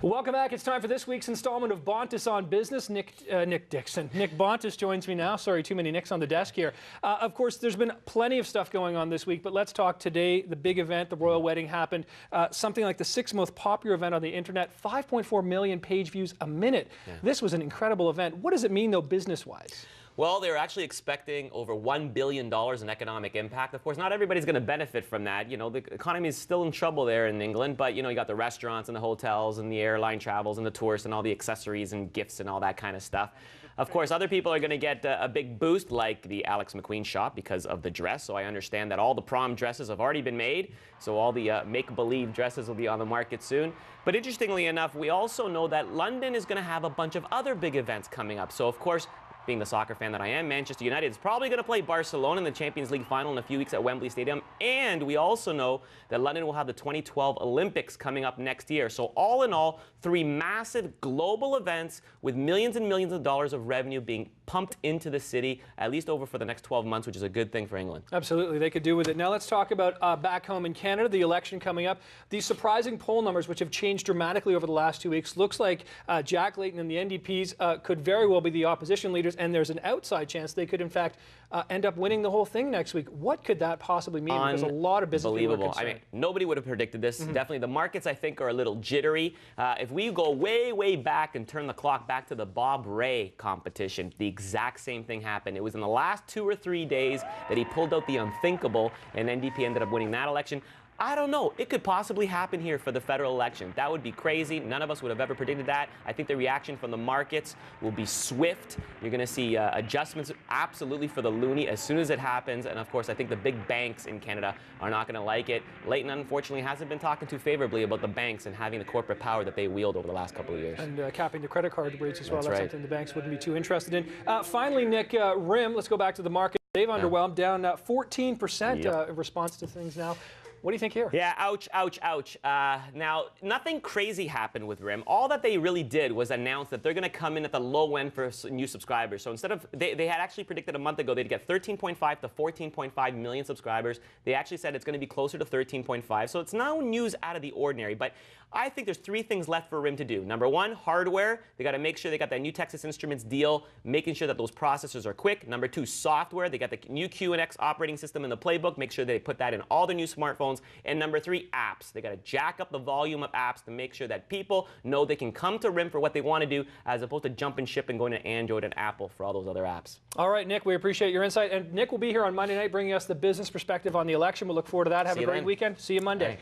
Welcome back. It's time for this week's installment of Bontis on Business. Nick Bontis joins me now. Sorry, too many Nicks on the desk here. Of course, there's been plenty of stuff going on this week, but let's talk today. The big event, the royal wedding, happened. Something like the 6th most popular event on the internet, 5.4 million page views a minute. Yeah. This was an incredible event. What does it mean, though, business-wise? Well, they're actually expecting over $1 billion in economic impact. Of course, not everybody's going to benefit from that. You know, the economy is still in trouble there in England, but, you know, you got the restaurants and the hotels and the airline travels and the tourists and all the accessories and gifts and all that kind of stuff. Of course, other people are going to get a big boost, like the Alex McQueen shop, because of the dress. So I understand that all the prom dresses have already been made, so all the make-believe dresses will be on the market soon. But interestingly enough, we also know that London is going to have a bunch of other big events coming up. So, of course, being the soccer fan that I am, Manchester United is probably going to play Barcelona in the Champions League final in a few weeks at Wembley Stadium. And we also know that London will have the 2012 Olympics coming up next year. So all in all, 3 massive global events with millions and millions of dollars of revenue being pumped into the city, at least over for the next 12 months, which is a good thing for England. Absolutely, they could do with it. Now let's talk about back home in Canada, the election coming up. These surprising poll numbers, which have changed dramatically over the last 2 weeks, looks like Jack Latyon and the NDPs could very well be the opposition leaders, and there's an outside chance they could, in fact, end up winning the whole thing next week. What could that possibly mean? Because a lot of business people are concerned. I mean, nobody would have predicted this. Definitely, the markets, I think, are a little jittery. If we go way, way back and turn the clock back to the Bob Rae competition, the exact same thing happened. It was in the last 2 or 3 days that he pulled out the unthinkable, and NDP ended up winning that election. I don't know. It could possibly happen here for the federal election. That would be crazy. None of us would have ever predicted that. I think the reaction from the markets will be swift. You're going to see adjustments absolutely for the loonie as soon as it happens. And of course, I think the big banks in Canada are not going to like it. Layton, unfortunately, hasn't been talking too favorably about the banks and having the corporate power that they wield over the last couple of years. And capping the credit card rates as well. That's right. Something the banks wouldn't be too interested in. Finally, Nick, RIM, let's go back to the market. They've underwhelmed, down 14% in response to things now. What do you think here? Yeah, ouch, ouch, ouch. Now, nothing crazy happened with RIM. All that they really did was announce that they're going to come in at the low end for new subscribers. So instead of, they had actually predicted a month ago they'd get 13.5 to 14.5 million subscribers. They actually said it's going to be closer to 13.5. So it's no news out of the ordinary. But I think there's 3 things left for RIM to do. Number 1, hardware. They got to make sure they got that new Texas Instruments deal, making sure that those processors are quick. Number 2, software. They got the new QNX operating system in the playbook. Make sure they put that in all their new smartphones. And number 3, apps. They got to jack up the volume of apps to make sure that people know they can come to RIM for what they want to do, as opposed to jumping ship and going to Android and Apple for all those other apps. All right, Nick, we appreciate your insight. And Nick will be here on Monday night bringing us the business perspective on the election. We'll look forward to that. Have a great weekend. See you Monday.